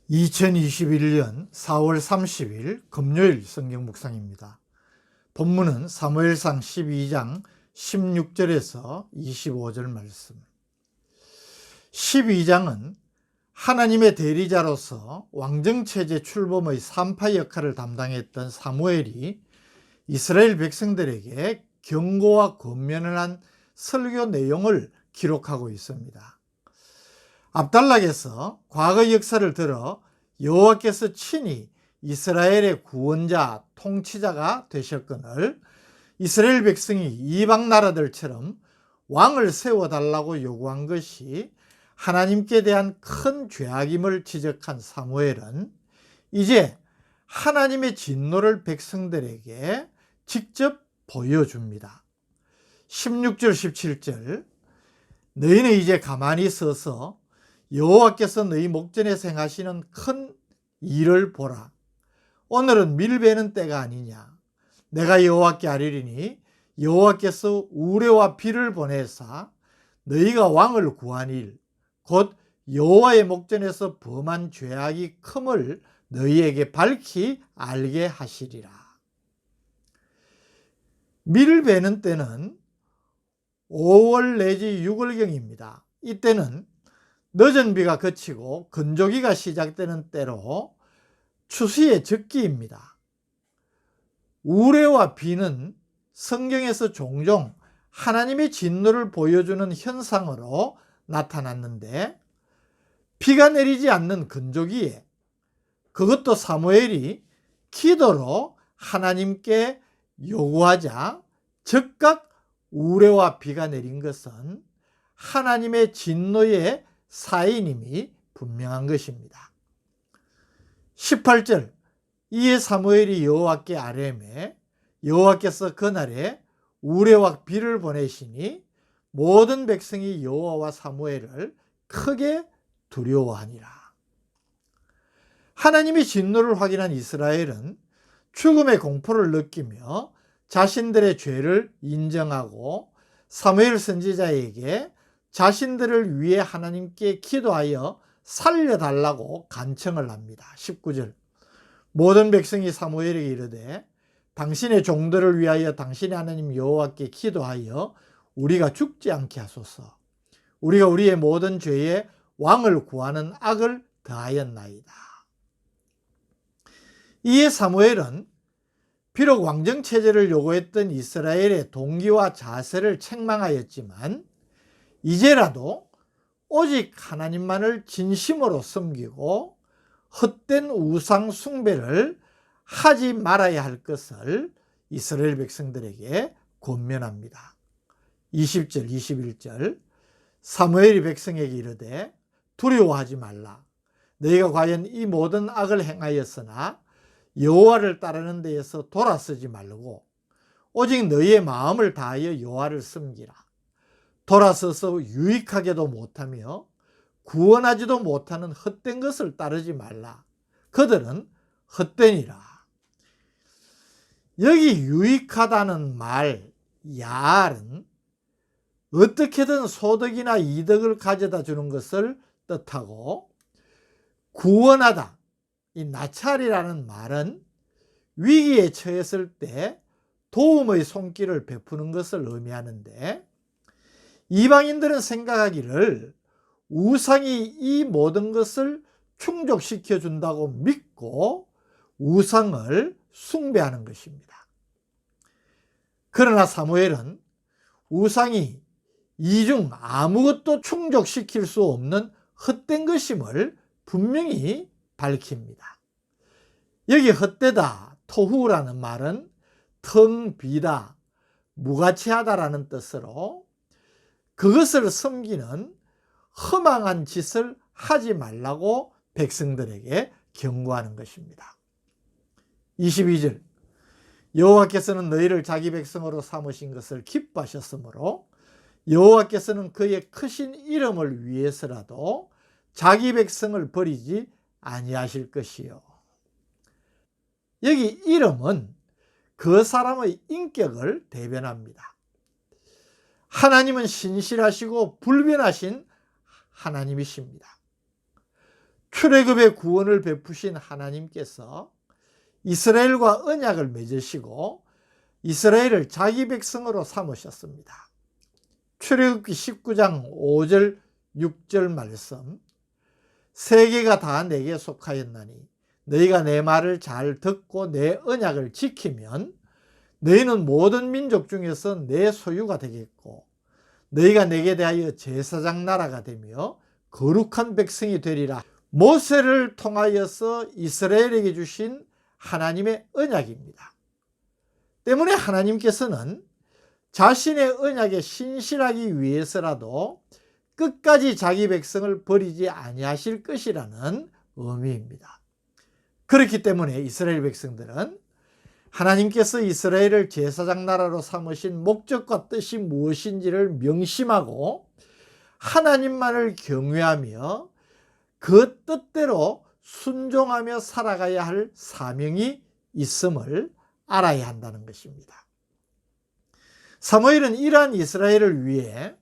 2021년 4월 30일 금요일 성경 묵상입니다. 본문은 사무엘상 12장 16절에서 25절 말씀. 12장은 하나님의 대리자로서 왕정체제 출범의 산파 역할을 담당했던 사무엘이 이스라엘 백성들에게 경고와 권면을 한 설교 내용을 기록하고 있습니다. 압달락에서 과거 역사를 들어 여호와께서 친히 이스라엘의 구원자, 통치자가 되셨거늘 이스라엘 백성이 이방 나라들처럼 왕을 세워달라고 요구한 것이 하나님께 대한 큰 죄악임을 지적한 사무엘은 이제 하나님의 진노를 백성들에게 직접 보여줍니다. 16절 17절 너희는 이제 가만히 서서 여호와께서 너희 목전에서 행하시는 큰 일을 보라. 오늘은 밀베는 때가 아니냐. 내가 여호와께 아뢰리니 여호와께서 우레와 비를 보내사 너희가 왕을 구한 일, 곧 여호와의 목전에서 범한 죄악이 큼을 너희에게 밝히 알게 하시리라. 밀베는 때는 5월 내지 6월경입니다. 이때는 늦은 비가 그치고 건조기가 시작되는 때로 추수의 적기입니다. 우레와 비는 성경에서 종종 하나님의 진노를 보여주는 현상으로 나타났는데 비가 내리지 않는 건조기에 그것도 사무엘이 기도로 하나님께 요구하자 즉각 우레와 비가 내린 것은 하나님의 진노의 사인임이 분명한 것입니다. 18절 이에 사무엘이 여호와께 아뢰매 여호와께서 그날에 우레와 비를 보내시니 모든 백성이 여호와와 사무엘을 크게 두려워하니라. 하나님의 진노를 확인한 이스라엘은 죽음의 공포를 느끼며 자신들의 죄를 인정하고 사무엘 선지자에게 자신들을 위해 하나님께 기도하여 살려달라고 간청을 합니다. 19절 모든 백성이 사무엘에게 이르되 당신의 종들을 위하여 당신의 하나님 여호와께 기도하여 우리가 죽지 않게 하소서. 우리가 우리의 모든 죄에 왕을 구하는 악을 더하였나이다. 이에 사무엘은 비록 왕정체제를 요구했던 이스라엘의 동기와 자세를 책망하였지만 이제라도 오직 하나님만을 진심으로 섬기고 헛된 우상 숭배를 하지 말아야 할 것을 이스라엘 백성들에게 권면합니다. 20절 21절 사무엘이 백성에게 이르되 두려워하지 말라. 너희가 과연 이 모든 악을 행하였으나 여호와를 따르는 데에서 돌아서지 말고 오직 너희의 마음을 다하여 여호와를 섬기라. 돌아서서 유익하게도 못하며 구원하지도 못하는 헛된 것을 따르지 말라. 그들은 헛되니라. 여기 유익하다는 말, 야알은 어떻게든 소득이나 이득을 가져다 주는 것을 뜻하고 구원하다, 이 나찰이라는 말은 위기에 처했을 때 도움의 손길을 베푸는 것을 의미하는데 이방인들은 생각하기를 우상이 이 모든 것을 충족시켜 준다고 믿고 우상을 숭배하는 것입니다. 그러나 사무엘은 우상이 이 중 아무것도 충족시킬 수 없는 헛된 것임을 분명히 밝힙니다. 여기 헛되다, 토후라는 말은 텅 비다, 무가치하다라는 뜻으로 그것을 섬기는 허망한 짓을 하지 말라고 백성들에게 경고하는 것입니다. 22절 여호와께서는 너희를 자기 백성으로 삼으신 것을 기뻐하셨으므로 여호와께서는 그의 크신 이름을 위해서라도 자기 백성을 버리지 아니하실 것이요. 여기 이름은 그 사람의 인격을 대변합니다. 하나님은 신실하시고 불변하신 하나님이십니다. 출애굽의 구원을 베푸신 하나님께서 이스라엘과 언약을 맺으시고 이스라엘을 자기 백성으로 삼으셨습니다. 출애굽기 19장 5절 6절 말씀, 세계가 다 내게 속하였나니 너희가 내 말을 잘 듣고 내 언약을 지키면 너희는 모든 민족 중에서 내 소유가 되겠고 너희가 내게 대하여 제사장 나라가 되며 거룩한 백성이 되리라. 모세를 통하여서 이스라엘에게 주신 하나님의 언약입니다. 때문에 하나님께서는 자신의 언약에 신실하기 위해서라도 끝까지 자기 백성을 버리지 아니하실 것이라는 의미입니다. 그렇기 때문에 이스라엘 백성들은 하나님께서 이스라엘을 제사장 나라로 삼으신 목적과 뜻이 무엇인지를 명심하고 하나님만을 경외하며 그 뜻대로 순종하며 살아가야 할 사명이 있음을 알아야 한다는 것입니다. 사무엘은 이러한 이스라엘을 위해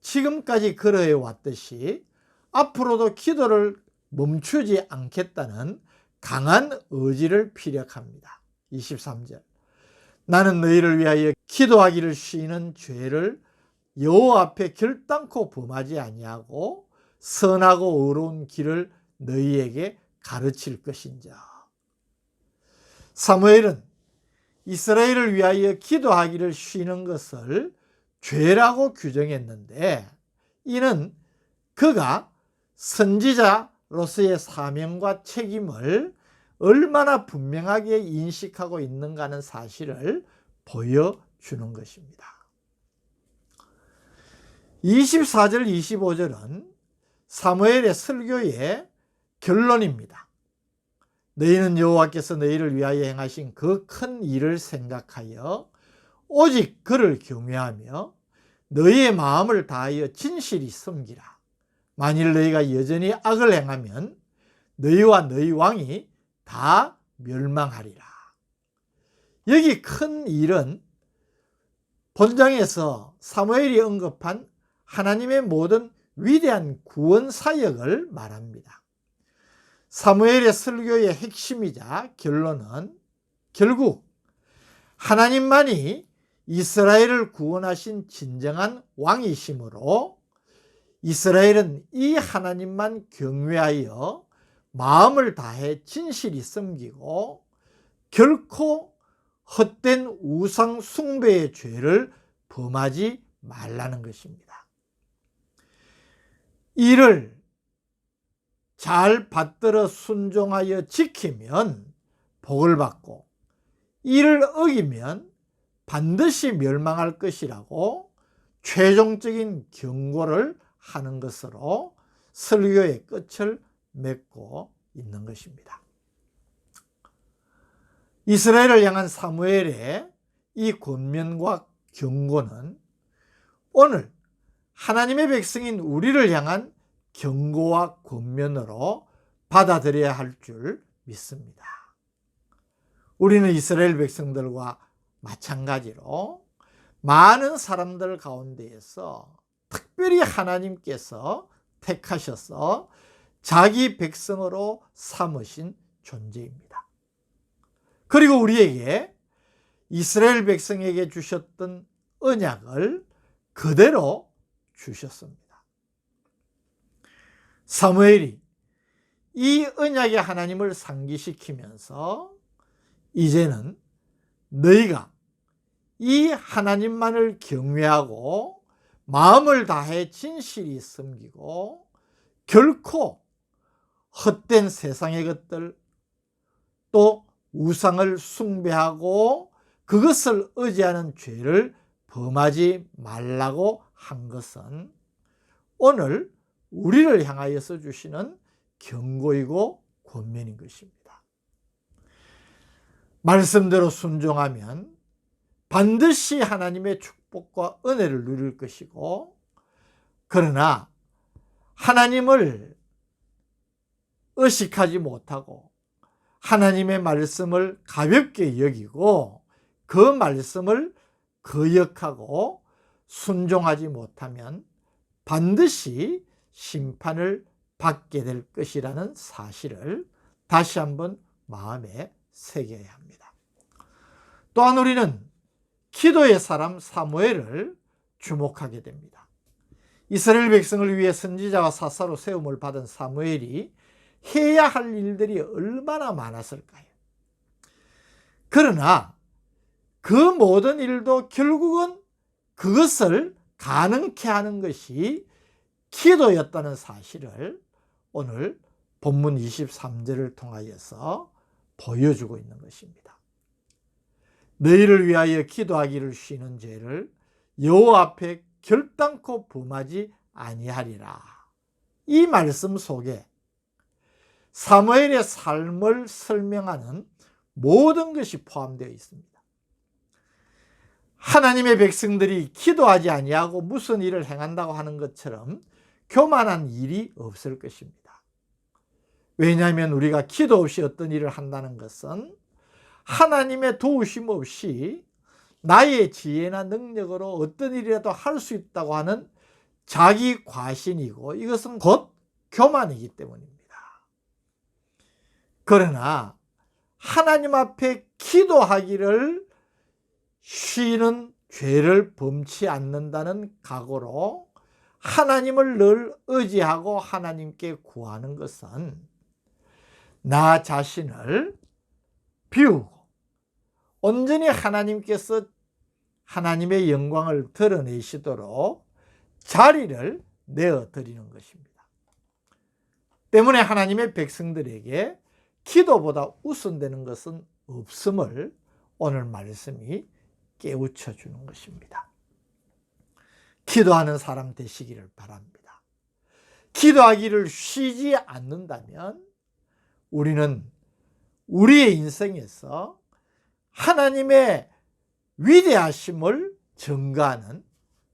지금까지 그러해 왔듯이 앞으로도 기도를 멈추지 않겠다는 강한 의지를 피력합니다. 23절, 나는 너희를 위하여 기도하기를 쉬는 죄를 여호와 앞에 결단코 범하지 아니하고 선하고 의로운 길을 너희에게 가르칠 것인자. 사무엘은 이스라엘을 위하여 기도하기를 쉬는 것을 죄라고 규정했는데, 이는 그가 선지자로서의 사명과 책임을 얼마나 분명하게 인식하고 있는가 하는 사실을 보여주는 것입니다. 24절 25절은 사무엘의 설교의 결론입니다. 너희는 여호와께서 너희를 위하여 행하신 그 큰 일을 생각하여 오직 그를 경외하며 너희의 마음을 다하여 진실히 섬기라. 만일 너희가 여전히 악을 행하면 너희와 너희 왕이 다 멸망하리라. 여기 큰 일은 본장에서 사무엘이 언급한 하나님의 모든 위대한 구원 사역을 말합니다. 사무엘의 설교의 핵심이자 결론은 결국 하나님만이 이스라엘을 구원하신 진정한 왕이시므로 이스라엘은 이 하나님만 경외하여 마음을 다해 진실히 섬기고 결코 헛된 우상 숭배의 죄를 범하지 말라는 것입니다. 이를 잘 받들어 순종하여 지키면 복을 받고 이를 어기면 반드시 멸망할 것이라고 최종적인 경고를 하는 것으로 설교의 끝을 맺고 있는 것입니다. 이스라엘을 향한 사무엘의 이 권면과 경고는 오늘 하나님의 백성인 우리를 향한 경고와 권면으로 받아들여야 할 줄 믿습니다. 우리는 이스라엘 백성들과 마찬가지로 많은 사람들 가운데에서 특별히 하나님께서 택하셔서 자기 백성으로 삼으신 존재입니다. 그리고 우리에게 이스라엘 백성에게 주셨던 언약을 그대로 주셨습니다. 사무엘이 이 언약의 하나님을 상기시키면서 이제는 너희가 이 하나님만을 경외하고 마음을 다해 진실히 섬기고 결코 헛된 세상의 것들 또 우상을 숭배하고 그것을 의지하는 죄를 범하지 말라고 한 것은 오늘 우리를 향하여서 주시는 경고이고 권면인 것입니다. 말씀대로 순종하면 반드시 하나님의 축복과 은혜를 누릴 것이고, 그러나 하나님을 의식하지 못하고 하나님의 말씀을 가볍게 여기고 그 말씀을 거역하고 순종하지 못하면 반드시 심판을 받게 될 것이라는 사실을 다시 한번 마음에 새겨야 합니다. 또한 우리는 기도의 사람 사무엘을 주목하게 됩니다. 이스라엘 백성을 위해 선지자와 사사로 세움을 받은 사무엘이 해야 할 일들이 얼마나 많았을까요? 그러나 그 모든 일도 결국은 그것을 가능케 하는 것이 기도였다는 사실을 오늘 본문 23절을 통하여서 보여주고 있는 것입니다. 너희를 위하여 기도하기를 쉬는 죄를 여호와 앞에 결단코 범하지 아니하리라. 이 말씀 속에 사무엘의 삶을 설명하는 모든 것이 포함되어 있습니다. 하나님의 백성들이 기도하지 아니하고 무슨 일을 행한다고 하는 것처럼 교만한 일이 없을 것입니다. 왜냐하면 우리가 기도 없이 어떤 일을 한다는 것은 하나님의 도우심 없이 나의 지혜나 능력으로 어떤 일이라도 할 수 있다고 하는 자기 과신이고, 이것은 곧 교만이기 때문입니다. 그러나 하나님 앞에 기도하기를 쉬는 죄를 범치 않는다는 각오로 하나님을 늘 의지하고 하나님께 구하는 것은 나 자신을 비우고 온전히 하나님께서 하나님의 영광을 드러내시도록 자리를 내어드리는 것입니다. 때문에 하나님의 백성들에게 기도보다 우선되는 것은 없음을 오늘 말씀이 깨우쳐 주는 것입니다. 기도하는 사람 되시기를 바랍니다. 기도하기를 쉬지 않는다면 우리는 우리의 인생에서 하나님의 위대하심을 증거하는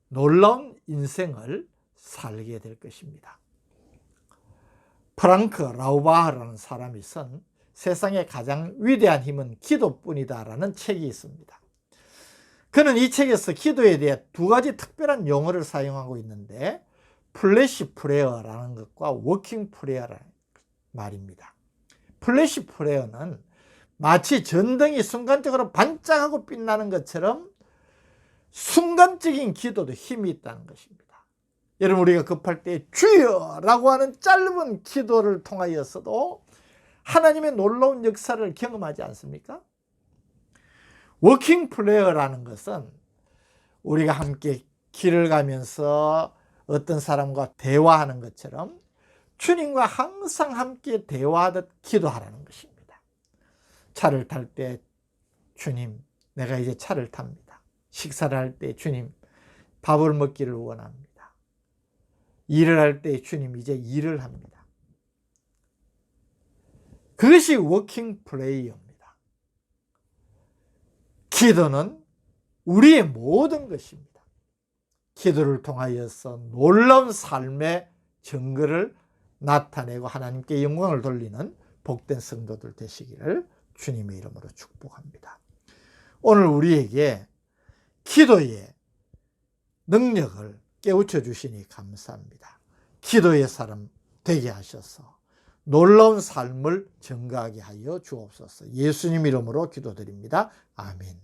놀라운 인생을 살게 될 것입니다. 프랑크 라우바흐라는 사람이 쓴 세상의 가장 위대한 힘은 기도뿐이다 라는 책이 있습니다. 그는 이 책에서 기도에 대해 두 가지 특별한 용어를 사용하고 있는데, 플래시 프레어라는 것과 워킹 프레어라는 말입니다. 플래시 프레어는 마치 전등이 순간적으로 반짝하고 빛나는 것처럼 순간적인 기도도 힘이 있다는 것입니다. 여러분, 우리가 급할 때 주여 라고 하는 짧은 기도를 통하여서도 하나님의 놀라운 역사를 경험하지 않습니까? 워킹 프레어라는 것은 우리가 함께 길을 가면서 어떤 사람과 대화하는 것처럼 주님과 항상 함께 대화하듯 기도하라는 것입니다. 차를 탈 때 주님, 내가 이제 차를 탑니다. 식사를 할 때 주님, 밥을 먹기를 원합니다. 일을 할 때 주님, 이제 일을 합니다. 그것이 워킹 프레이어입니다. 기도는 우리의 모든 것입니다. 기도를 통하여서 놀라운 삶의 증거를 나타내고 하나님께 영광을 돌리는 복된 성도들 되시기를 주님의 이름으로 축복합니다. 오늘 우리에게 기도의 능력을 깨우쳐 주시니 감사합니다. 기도의 사람 되게 하셔서 놀라운 삶을 증거하게 하여 주옵소서. 예수님 이름으로 기도드립니다. 아멘.